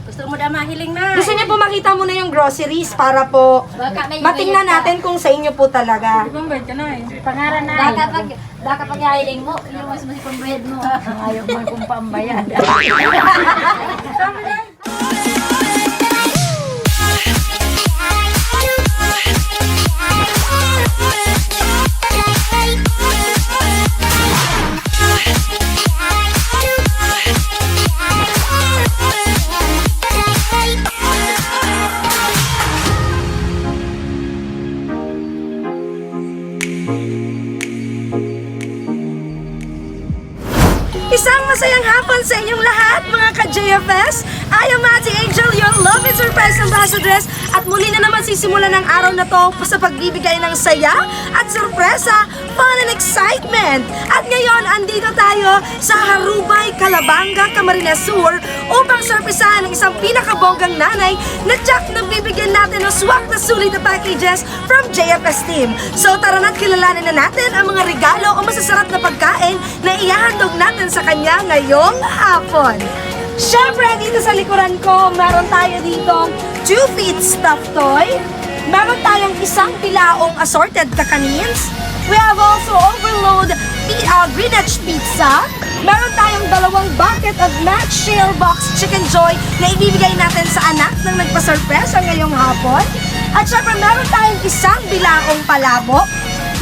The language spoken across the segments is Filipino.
Gusto mo na mahiling na. Gusto niya po makita muna yung groceries para po matingnan natin kung sa inyo po talaga. Pangaran na. Baka pag hiling mo, yung mas pambayad mo. Ayaw mo kung pambayad. Isang masayang hapon sa inyong lahat, mga ka-JFS. I am Ate Angel, your Love and Surprise Ambassadress. At muli na naman sisimulan ng araw na to sa pagbibigay ng saya at sorpresa, fun and excitement. At ngayon, andito tayo sa Harubay, Calabanga, Camarines Sur upang sorpresahan ng isang pinakabonggang nanay na Jack na bibigyan natin ng swak na sulit na packages from JFS team. So tara na't kilalanin na natin ang mga regalo o masasarap na pagkain na ihahandog natin sa kanya ngayong hapon. Siyempre, dito sa likuran ko, meron tayo ditong 2 feet stuffed toy. Meron tayong isang pilaong assorted kakanins. We have also overload Greenwich pizza. Meron tayong 2 bucket of match share box chicken joy na ibibigay natin sa anak ng nagpasurpresa ngayong hapon. At syempre, meron tayong isang bilaong palabok.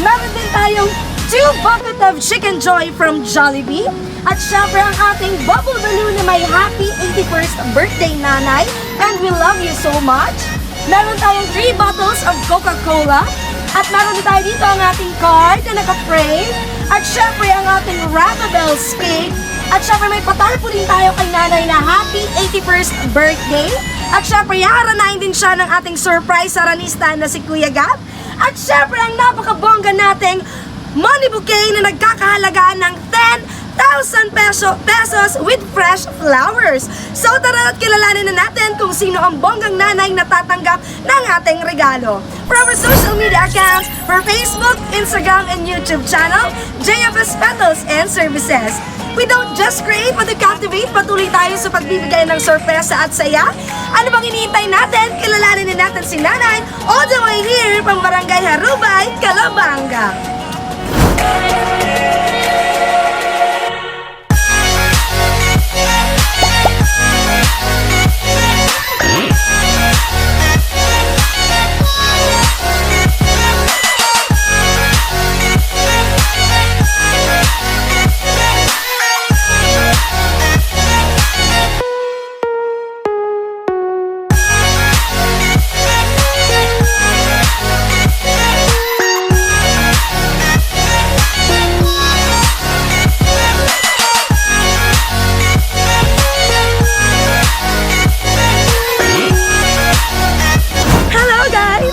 Meron din tayong 2 bucket of chicken joy from Jollibee. At syempre ang ating bubble balloon na may happy 81st birthday nanay. And we love you so much. Meron tayong 3 bottles of Coca-Cola. At meron tayo dito ang ating card na naka-frame. At syempre ang ating Rapabells cake. At syempre may patarpulin tayo kay nanay na happy 81st birthday. At syempre haharanain din siya ng ating surprise saranista na si Kuya Gab. At syempre ang napakabongga nating money bouquet na nagkakahalagaan ng 10,000 pesos with fresh flowers. So tara at kilalanin na natin kung sino ang bonggang nanay na tatanggap ng ating regalo. For our social media accounts, for Facebook, Instagram, and YouTube channel, JFS Petals and Services. We don't just create but we captivate. Patuloy tayo sa pagbibigay ng sorpresa at saya. Ano bang iniintay natin? Kilalanin na natin si nanay all the way here from Barangay Harubay, Calabanga.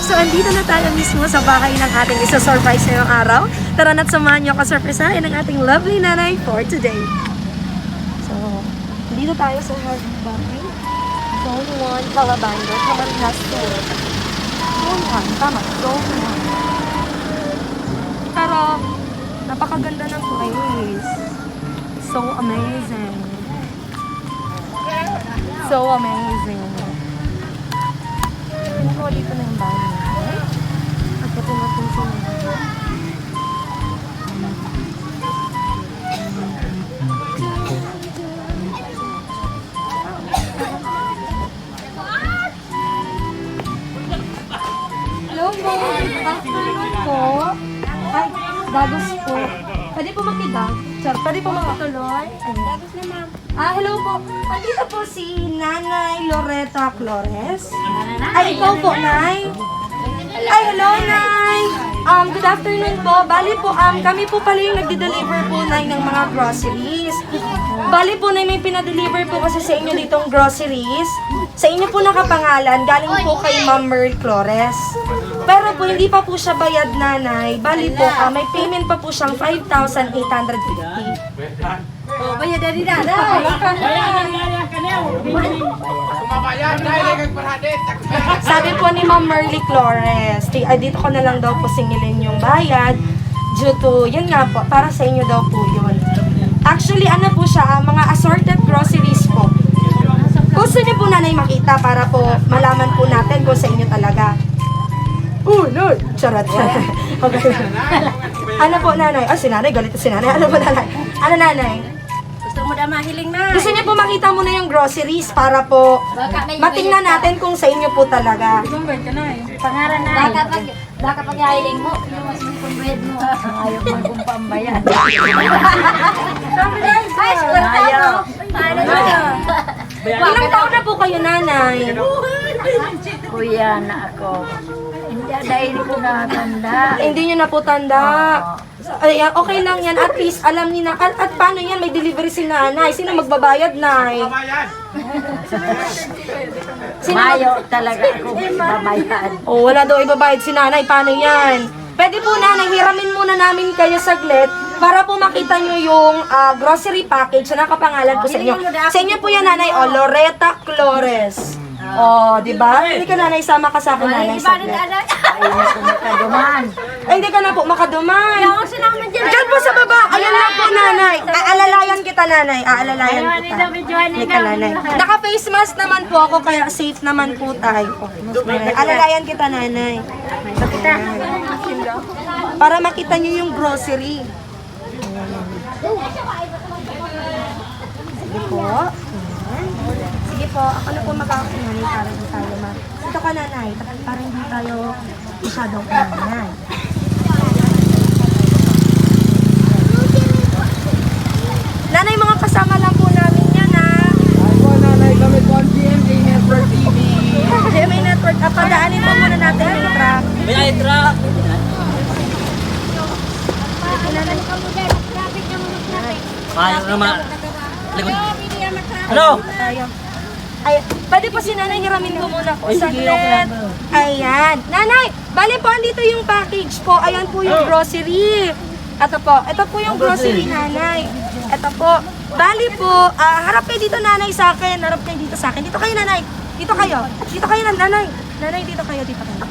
So, andito na tayo mismo sa bahay ng ating isa-surprise ngayong araw. Tara na't samahan niyo ako surprisahin ang ating lovely nanay for today. So, andito tayo sa Harubay. Zone 1, Calabanga, Camarines Sur. Zone 1, tama. Zone 1. Pero, napakaganda ng place. So amazing. So amazing. Ano dito na yung bahay? Pagdating natin sila. Hello po. Good afternoon po. Ay, Dagos po. Pwede po makidag? Sir, pwede po makatuloy? Dagos na ma'am. Hello po. Andito po si Nanay Loretta Flores. Ay, ikaw po, Nay. Ay, hello, Nay. Good afternoon po. Bali po, kami po pala yung nagde-deliver po, Nay, ng mga groceries. Bali po, Nay, may pinadeliver po kasi sa inyo ditong groceries. Sa inyo po nakapangalan, galing po kay Ma'am Merl Flores. Pero po, hindi pa po siya bayad, Nanay. Bali po, may payment pa po siyang 5,850. Oh, bayad na rin na. Sabi po ni Ma'am Merly Flores, dito ko na lang daw po singilin yung bayad due to, yun nga po, para sa inyo daw po yun. Actually, ano po siya, mga assorted groceries po. Gusto niyo po nanay makita para po malaman po natin kung sa inyo talaga. Nay! Charot. Okay. Ano po nanay? Si nanay, galit si nanay. Ano po nanay? Ano nanay? Gusto mo na mahiling na. Gusto niyo po makita muna yung groceries para po matingnan natin kung sa inyo po talaga. Pangalan na. Baka pag hiling mo, yung mas may kumbred mo. Ayaw mo kung pambayan. Ay, siguro tayo. Paano yun? Ilang taon na po kayo nanay? Kuya na ako. Hindi, dahil ko nakatanda. Hindi nyo na po tanda. Ay, okay lang yan. At least alam niyo na. At paano yan? May delivery si nanay. Sino magbabayad, nay? Mayo talaga ako babayan. Oh, wala daw ibabayad si nanay. Paano yan? Pwede po nanay, hiramin muna namin kayo saglit para po makita nyo yung grocery package na nakapangalan po sa inyo. Sa inyo po yan nanay, Loretta Flores. Di ba? Hindi ka nanay, sama ka sa akin nanay saglit. Ay, ako makaduman. Ay, hindi ka na po makaduman. Diyan po sa baba. Ayan lang po nanay. Aalalayan kita nanay. Aalalayan kita. Halika nanay. Naka-face mask naman po ako kaya safe naman po tayo. Alalayan kita nanay. Para makita niyo yung grocery. Sige po. Sige po, ako na po mag-nanay para hindi tayo Ito ka nanay, para hindi tayo masyadong nanay. Nanay, mga kasama lang po namin yan ha. Ay po, nanay, kami po ang GMA Network TV. GMA Network, padaanin po muna natin yung truck. May truck. Kaya naman. Likod. Ano? Tayo. Ay, pwede po si nanay hiramin ko muna po saglit. Ayan. Nanay, bali po, andito yung package po. Ayan po yung grocery. Ito po yung grocery nanay. Ito po. Bali po, harap kayo dito nanay sa akin. Harap kayo dito sa akin. Dito kayo nanay. Dito kayo. Dito kayo nanay. Nanay, dito kayo.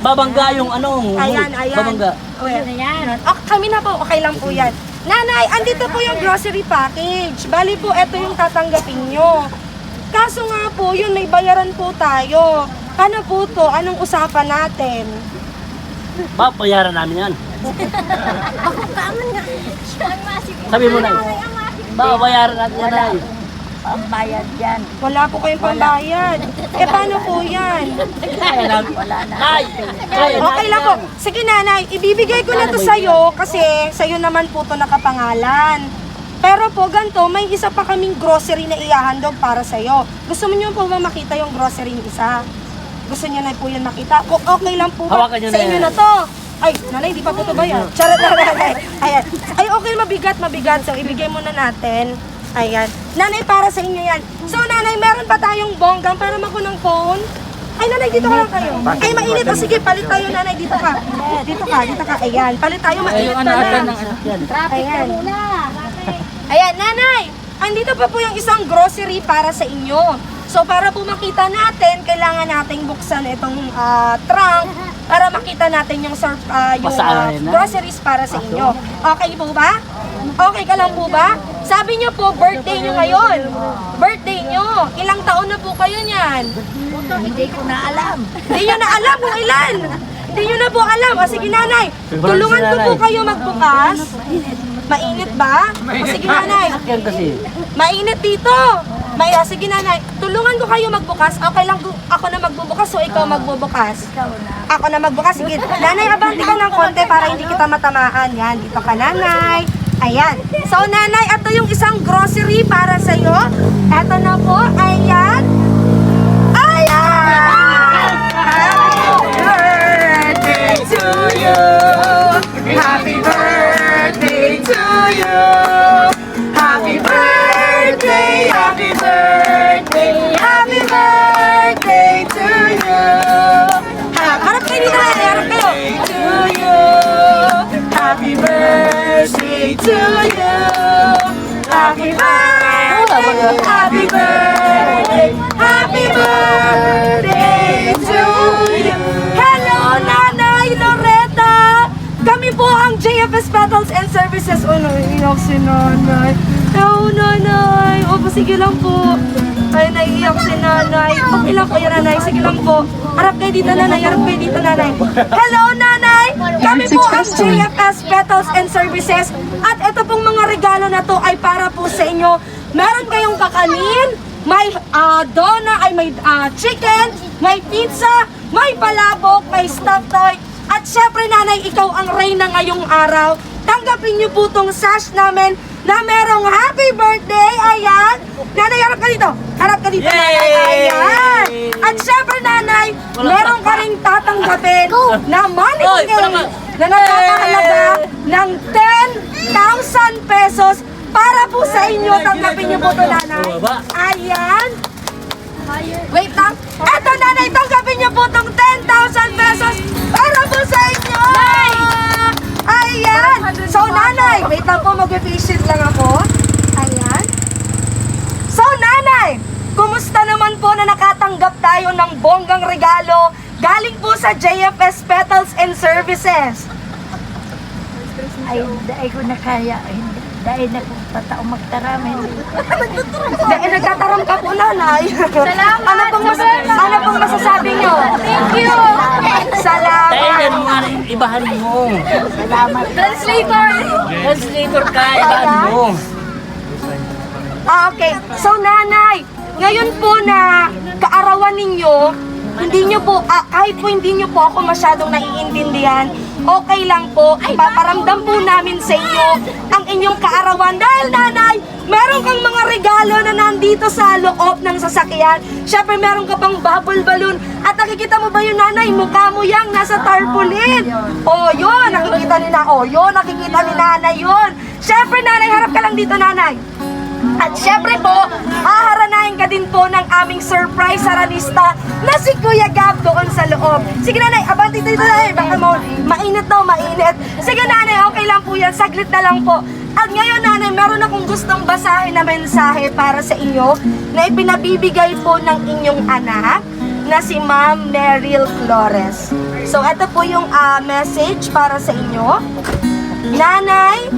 Babangga yung ano. Ayan. Babangga. Well, kami na po. Okay lang po yan. Nanay, andito po yung grocery package. Bali po, ito yung tatanggapin nyo. Kaso nga po, yun, may bayaran po tayo. Paano po to? Anong usapan natin? Babayaran namin yan. Sabi mo na. Babayaran natin yan ay. Pambayad yan. Wala po kayong pambayad. Paano po yan? Kaya namin. Wala na. Ay! Kaya Okay lang po. Sige nanay, ibibigay ko na to sa'yo kasi sa'yo naman po to nakapangalan. Pero po ganito, may isa pa kaming grocery na ihahandog para sa'yo. Gusto mo nyo po ba makita yung grocery ng isa? Gusto nyo na po yan makita? Okay lang po ba? Hawakan nyo Sa na inyo yan. na to. Ay, nanay, di pa po to ba yan? Charot na nanay. Ayan. Ay, okay, mabigat. So, ibigay muna natin. Ayan. Nanay, para sa inyo yan. So, nanay, meron pa tayong bonggang para maku ng phone. Ay, nanay, dito ka lang kayo. Ay, mainit. O, sige, palit tayo, nanay. Dito ka. Dito ka. Ayan. Palit tayo, mainit na lang. Traffic ka muna. Ayan, nanay. Andito pa po yung isang grocery para sa inyo. So, para po makita natin, kailangan nating buksan itong trunk para makita natin yung groceries para sa inyo. Okay po ba? Okay ka lang po ba? Sabi niyo po, birthday niyo ngayon. Birthday niyo. Ilang taon na po kayo niyan? Hindi ko na alam. Hindi niyo na alam kung ilan. Hindi niyo na po alam. O sige nanay, tulungan ko po kayo magbukas. Mainit ba? O sige nanay, Yan kasi. mainit dito. Sige nanay, tulungan ko kayo magbukas. Okay lang ako na magbubukas o ikaw magbubukas? Ako na magbukas. Sige, nanay, abanti ka ng konti para hindi kita matamaan. Yan, dito ka nanay. Ayan. So nanay, ito yung isang grocery para sa'yo. Ito na po, ayan. Ayan! Happy birthday to you! Happy birthday to you! Happy birthday! Happy birthday! Happy birthday to you! Harap kayo dito, harap kayo! To you! Happy birthday to you! Happy birthday! Happy birthday! Happy birthday to you! Hello, Nanay Loretta! Kami po ang JFS Petals and Services. Oh, naiiyak si Nanay. Oh, Nanay. Opo, sige lang po. Ay, naiiyak. umiiyak si nanay. Okay lang po yan, nanay. Sige lang po. Harap kayo dito, nanay. Harap kayo dito, nanay. Hello, nanay! Kami po ang JFS Petals and Services. At ito pong mga regalo na to ay para po sa inyo. Meron kayong kakanin, may dona, ay may chicken, may pizza, may palabok, may stuffed toy. At syempre, nanay, ikaw ang reyna ngayong araw. Tanggapin niyo po tong sash namin na merong happy birthday. Ayan. Nanay, harap ka dito. Harap ka dito, nanay. Ayan. At syempre, nanay, meron ka rin tatanggapin na money game na nagkakahalaga ng 10,000 pesos para po sa inyo. Tanggapin niyo po ito, nanay. Ayan. Wait lang. Eto, nanay, tanggapin niyo po itong 10,000 pesos para po sa inyo. Ayan. So, nanay, wait lang po, mag-face lang ako. Ayan. So, nanay, kumusta naman po na nakatanggap tayo ng bonggang regalo galing po sa JFS Petals and Services? Ay, dahil ko na kaya. Dahil na kung patao magtaramin. Dahil nagtataram ka po, nanay. Salamat. Ano pong masasabi nyo? Thank you. Salamat. Dahil yan mga ibahan mo. Salamat. Translator ka, ibahan mo. Okay. So, nanay, ngayon po na kaarawan ninyo, hindi nyo po, kahit po hindi nyo po ako masyadong naiintindihan, okay lang po, ipaparamdam po namin sa inyo ang inyong kaarawan. Dahil, nanay, meron kang mga regalo na nandito sa loob ng sasakyan. Syempre, meron ka pang bubble balloon. At nakikita mo ba yun, nanay? Mukha mo yang nasa tarpaulin. O, yun, nakikita ni nakikita ni nanay yun. Syempre, nanay, harap ka lang dito, nanay. At syempre po, haharanahin ka din po ng aming surprise saranista na si Kuya Gab doon sa loob. Sige, nanay, abanti dito, nanay. Baka mo, mainit daw, mainit. Sige, nanay, okay lang po yan. Saglit na lang po. At ngayon, nanay, meron akong gustong basahin na mensahe para sa inyo na ipinabibigay po ng inyong anak na si Ma'am Meryl Flores. So, ito po yung message para sa inyo. Nanay,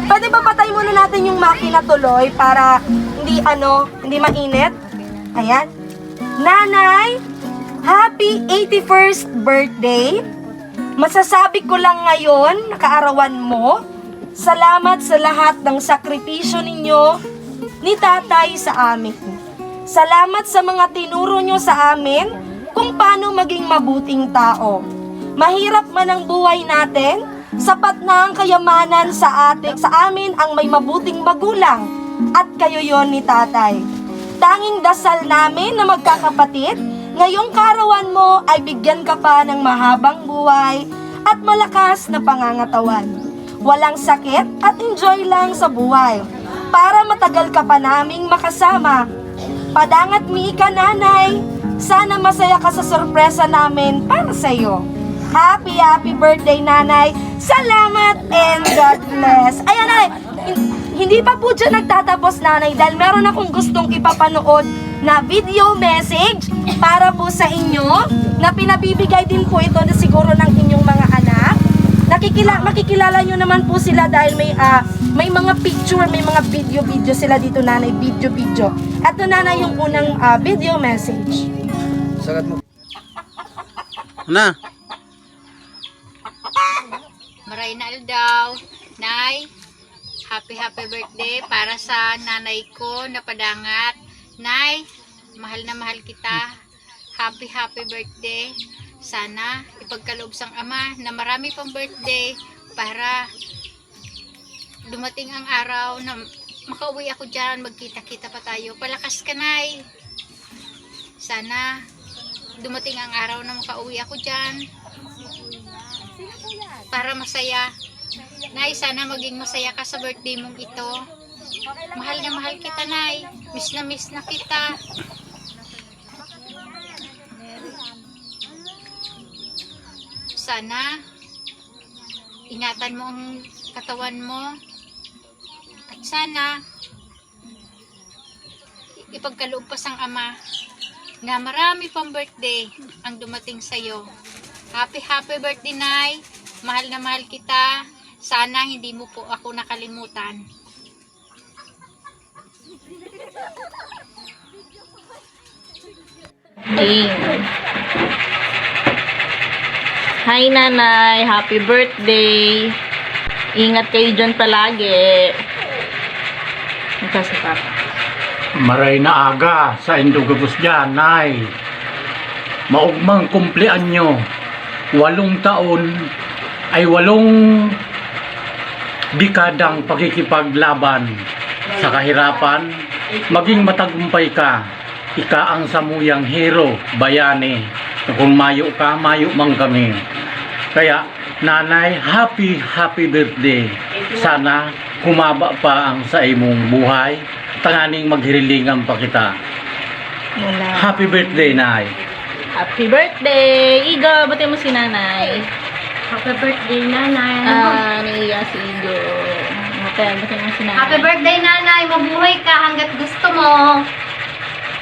pwede ba patay muna natin yung makina tuloy para hindi mainit? Ayan. Nanay, happy 81st birthday. Masasabi ko lang ngayon, nakaarawan mo, salamat sa lahat ng sakripisyo ninyo ni tatay sa amin. Salamat sa mga tinuro nyo sa amin kung paano maging mabuting tao. Mahirap man ang buhay natin, sapat na ang kayamanan sa amin ang may mabuting magulang at kayo yon ni tatay. Tanging dasal namin na magkakapatid, ngayong kaarawan mo ay bigyan ka pa ng mahabang buhay at malakas na pangangatawan. Walang sakit at enjoy lang sa buhay para matagal ka pa naming makasama. Padangat mi ka, nanay. Sana masaya ka sa sorpresa namin para sa iyo. Happy birthday, nanay. Salamat and God bless. Ayan, nanay. Hindi pa po dyan nagtatapos, nanay, dahil meron akong gustong ipapanood na video message para po sa inyo na pinabibigay din po ito na siguro ng inyong mga anak. Makikilala nyo naman po sila dahil may mga picture, may mga video sila dito, nanay. Video. Ito, nanay, yung unang video message. Sagat mo. Na. Maraynal daw, Nay, happy birthday para sa nanay ko na padangat. Nay, mahal na mahal kita. Happy birthday. Sana ipagkaloob sang ama na marami pang birthday para dumating ang araw na makauwi ako dyan, magkita-kita pa tayo. Palakas ka, Nay. Sana dumating ang araw na makauwi ako dyan para masaya. Nay, sana maging masaya ka sa birthday mong ito. Mahal na mahal kita, Nay. Miss na kita. Sana ingatan mo ang katawan mo. At sana ipagkaloob pa sang ama na marami pang birthday ang dumating sa'yo. Happy birthday, Nay. Mahal na mahal kita. Sana hindi mo po ako nakalimutan. Hi nanay, happy birthday. Ingat kayo dyan palagi. Ito si Papa. Maray na aga sa indugabos dyan, nay. Maugmang kumplian nyo. 8 taon ay 8 dekadang pagkikipaglaban sa kahirapan. Maging matagumpay ka. Ika ang samuyang hero, bayani. Kung mayo ka, mayo mang kami. Kaya, nanay, happy birthday. Sana humaba pa ang sa imong buhay. Tanganing maghirilingan pa kita. Happy birthday, nay. Happy birthday! Igo, bati mo si nanay. Happy birthday, nanay. Niya si Igo. Bati mo si nanay. Happy birthday, nanay. Mabuhay ka hanggat gusto mo.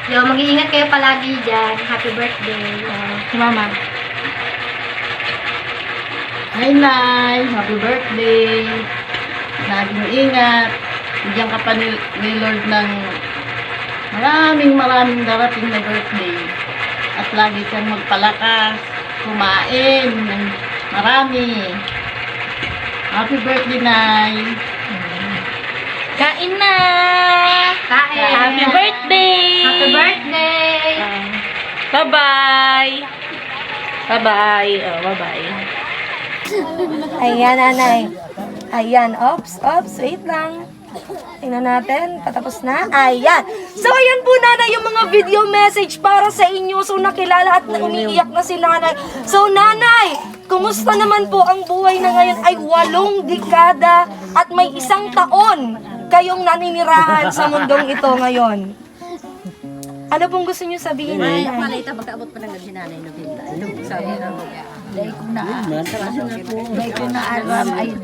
Yo, mag-iingat kayo palagi dyan. Happy birthday. Si mama. Hi, Nay. Happy birthday. Laging ingat. Bigyan ka pa ni Lord ng maraming darating na birthday. At lagi kang magpalakas. Kumain ng marami. Happy birthday, Nay. Kain na! Kain. Happy birthday! Happy birthday. Bye-bye! Bye-bye! Oh, bye-bye. Ayan, nanay. Ayan, ops, wait lang. Tingnan natin, patapos na. Ayan. So, ayan po, nanay, yung mga video message para sa inyo. So, nakilala at umiiyak na si nanay. So, nanay, kumusta naman po ang buhay na ngayon ay 8 dekada at may 1 taon kayong naninirahan sa mundong ito ngayon? Ano pong gusto niyo sabihin, nanay? Pagkaabot pa ng sinanay na bigla. Sabi na dahil ko na alam ay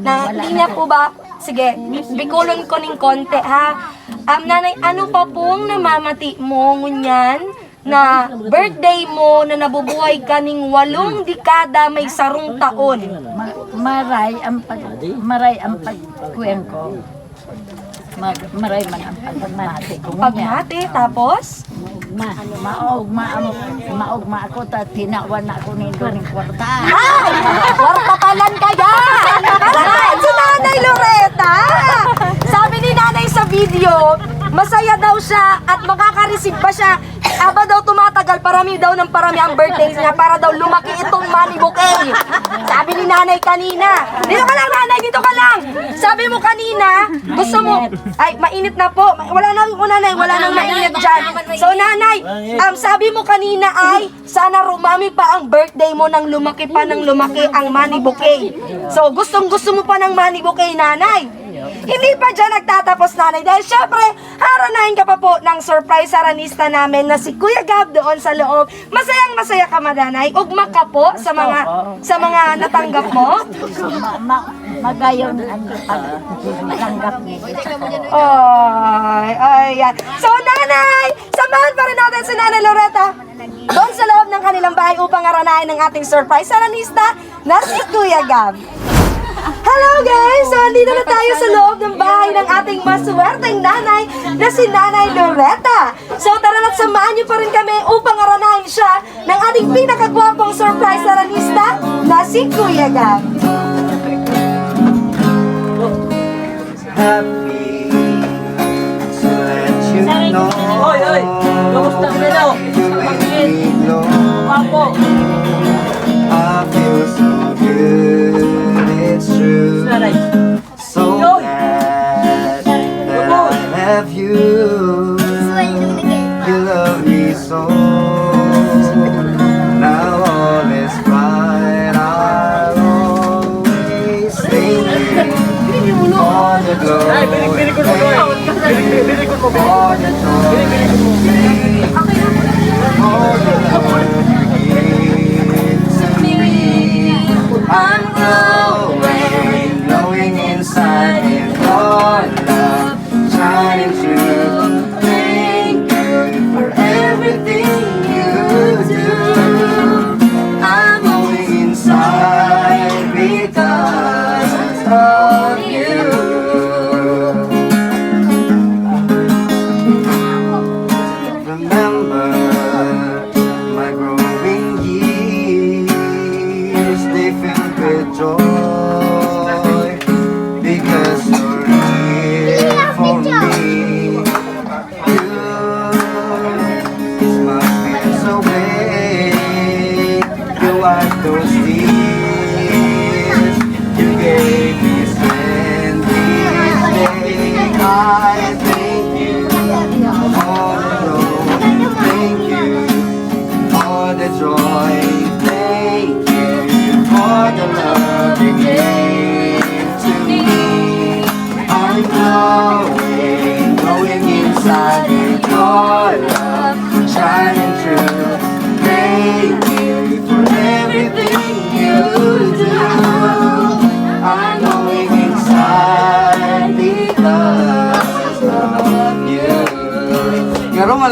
Na, hindi na po ba? Sige, bikulon ko ng konti, ha? Nanay, ano pa pong namamati mo ngunyan na birthday mo na nabubuhay ka ng 8 dekada may 1 taon? maray ang pagkuyan ko. Maray man ang pagmati ko. Pagmati, tapos? Maugma ako ta tinawan na ako ni Doring Kwarta. Ay! Wartatalan kaya! Ayan si Nanay Loretta! Sabi ni Nanay sa video, masaya daw siya at makaka-receive pa siya. Aba daw tumatagal, parami daw ng parami ang birthday niya para daw lumaki itong money bouquet. Sabi ni Nanay kanina. Dito ka lang, Nanay, dito ka lang. Sabi mo kanina, gusto mo, ay, mainit na po. Wala na, Nanay, wala nang mainit dyan. So, Nanay, sabi mo kanina ay, sana rumami pa ang birthday mo nang lumaki pa ng lumaki ang money bouquet. So, gustong-gusto mo pa ng money bouquet, Nanay. Hindi pa dyan nagtatapos, Nanay, dahil syempre, haranahin ka pa po ng surprise aranista namin na si Kuya Gab doon sa loob. Masayang-masaya ka, Nanay. Ugma ka po sa mga natanggap mo. Magayon ang pagtanggap niya. Ayan. So, Nanay, samahan pa rin natin si Nanay Loretta doon sa loob ng kanilang bahay upang aranahin ng ating surprise aranista na si Kuya Gab. Hello guys! So, andito na tayo sa loob ng bahay ng ating maswerteng nanay na si Nanay Loretta. So, tara na't samahan niyo pa rin kami upang aranahin siya ng ating pinakagwapong surprise aranista na si Kuya Gab. Happy to let you know. Oy! Kamusta ka na? Wapo! I feel so good, it's true. So glad that I have you. You love me so. Now all is right. I'll always stay on the glow. On the I'm glowing, glowing inside with your love shining through. Thank you for everything you do. I'm glowing inside because of you.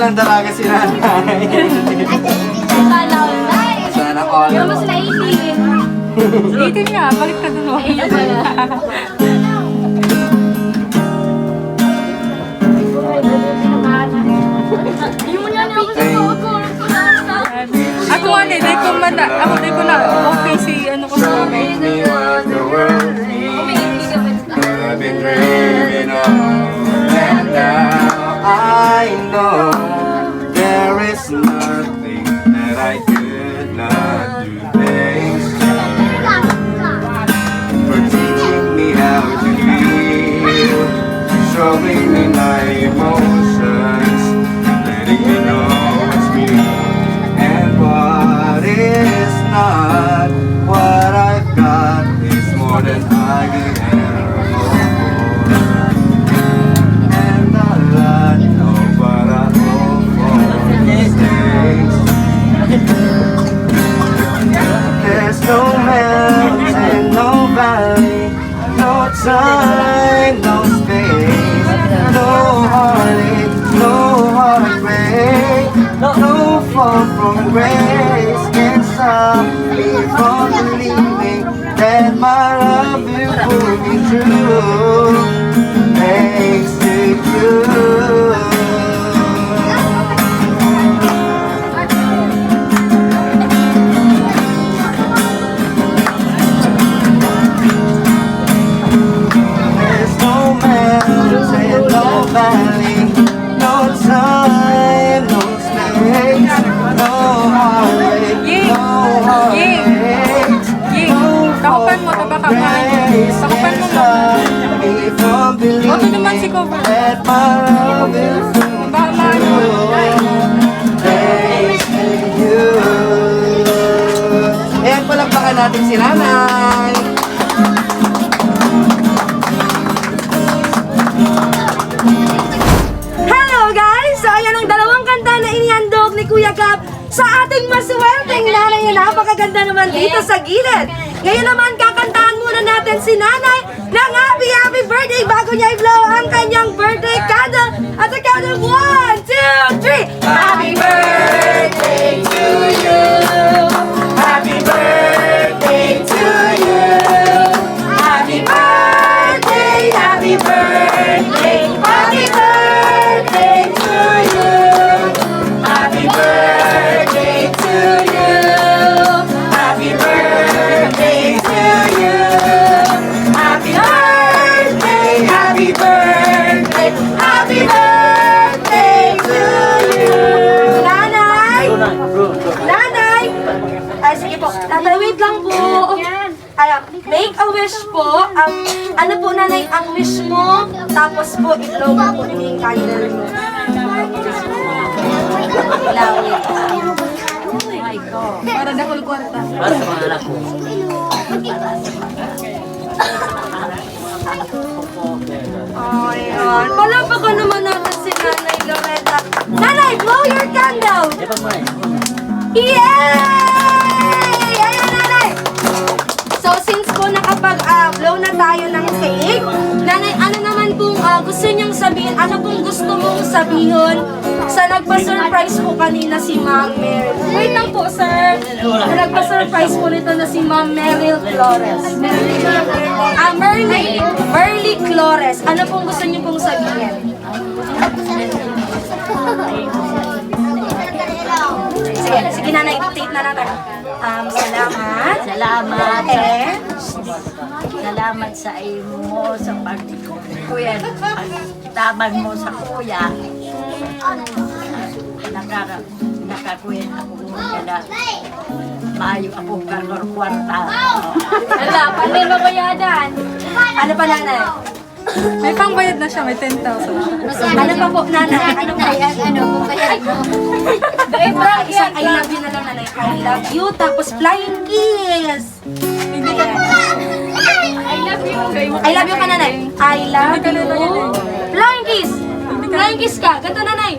walang dalaga si nanay. Sana all. Mas naitin. Itin nga, balik ka dun. Ayun pala. Ako ano, di ko na okay si ano ko sa Make me what the world needs. I've been dreaming of, and now I know there is nothing that I could not do. Thanks for teaching me how to feel, showing me my emotions, letting me know what's me and what is not. What I've got is more than I can ever hope for, and a lot of what I hope for mistakes. There's no mountain, no valley, no time, no space, no heartache, no heartbreak, no fall from grace can stop me from believing that my love will pull me through. Thanks to you. There's no mountain, no valley, no time, no space, no heartache, no heartache, no Takupan mo, tabakapan. grace Takupan can mo. stop me from Okay naman si believing Cover. that my love will pull me through. Thanks to you. Ayan, palakpakan natin si nanay. Hello guys! So ayan ang dalawang kanta na inihandog ni Kuya Gab sa ating maswerteng nanay na napakaganda naman dito sa gilid. Ngayon naman kakantahan muna natin si nanay ng happy birthday bago niya i-blow ang kanyang birthday candle. At the count of 1, 2, 3! Happy birthday to you! Happy birthday to you! Happy birthday, happy birthday, happy birthday to you! Happy birthday to you! Happy birthday to you! Happy birthday, happy birthday, happy birthday to you! Nanay! Nanay! Ay, sige po. Tatay, wait lang po. Ay, make a wish po. Ano po, nanay, ang wish mo? Tapos po, i-blow mo po yung candle mo. Ilawin. My God. Para dakol kwarta. Para sa mga anak ko. Ayan. Palapakan naman natin si Nanay Loretta. Nanay, blow your candle! Ipag mo na eh. Yay! Ayan, Nanay! So, since po nakapag-blow na tayo ng cake, Nanay, ano naman pong gusto niyong sabihin? Ano pong gusto mong sabihin sa nagpa-surprise po kanina si Ma'am Meryl? Wait lang po, sir. Nagpa-surprise po nito na si Ma'am Meryl Flores. Merly Flores. Ano pong gusto niyo pong sabihin? Sige, Nanay, dictate na natin. Salamat. Salamat. Eh, Salamat sa imo sa pagkuya. Tabag mo sa kuya. Nakakuya ako kada maayo ako kwarta. Wala, panay mabayadan. Ano pa, Nanay? May pangbayad na siya, may 10,000. Ano pa po, Nanay? Ano pa? Kung kaya mo. Isang I love you na lang, Nanay. I love you, tapos flying kiss. Hindi ka I love you ka, Nanay. I love you. Flying kiss. Flying kiss ka. Ganto, Nanay.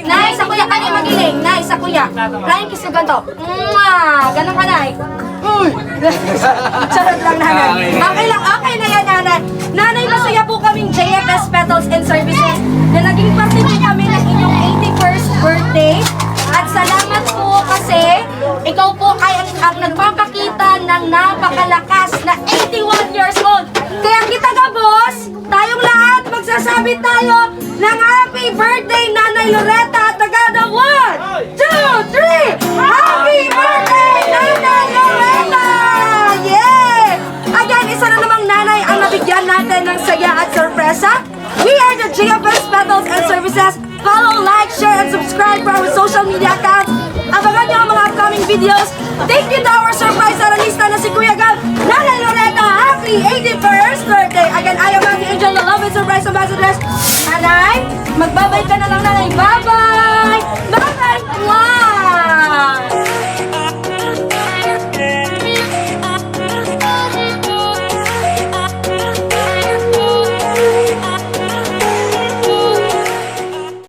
Nay, sa kuya ka na magiling. Nay, sa kuya. Flying kiss ka ganto. Ganon ka, Nay. Charot lang, Nanay. Okay lang, okay na yan, Nanay. Nanay, masaya po kaming JFS Petals and Services na naging parte po kami ng inyong 81st birthday. At salamat po kasi ikaw po ang nagpapakita ng napakalakas na 81 years old. Kaya kita ka, boss, tayong lahat magsasabi tayo ng happy birthday, Nanay Loretta at Tagada. 1, 2, 3! Happy birthday, Nanay Loretta! Yeah! Again, isa na namang nanay ang nabigyan natin ng saya at sorpresa. We are the JFS Petals and Services. Follow, like, share, and subscribe for our social media accounts. Abangan niyo ang mga upcoming videos. Thank you to our surprise aralista na si Kuya Gab. Nanay Loretta, happy 81st birthday! Again, I am Auntie Angel, the Love and Surprise Ambassadress. Nanay, magbabay ka na lang, Nanay. Bye!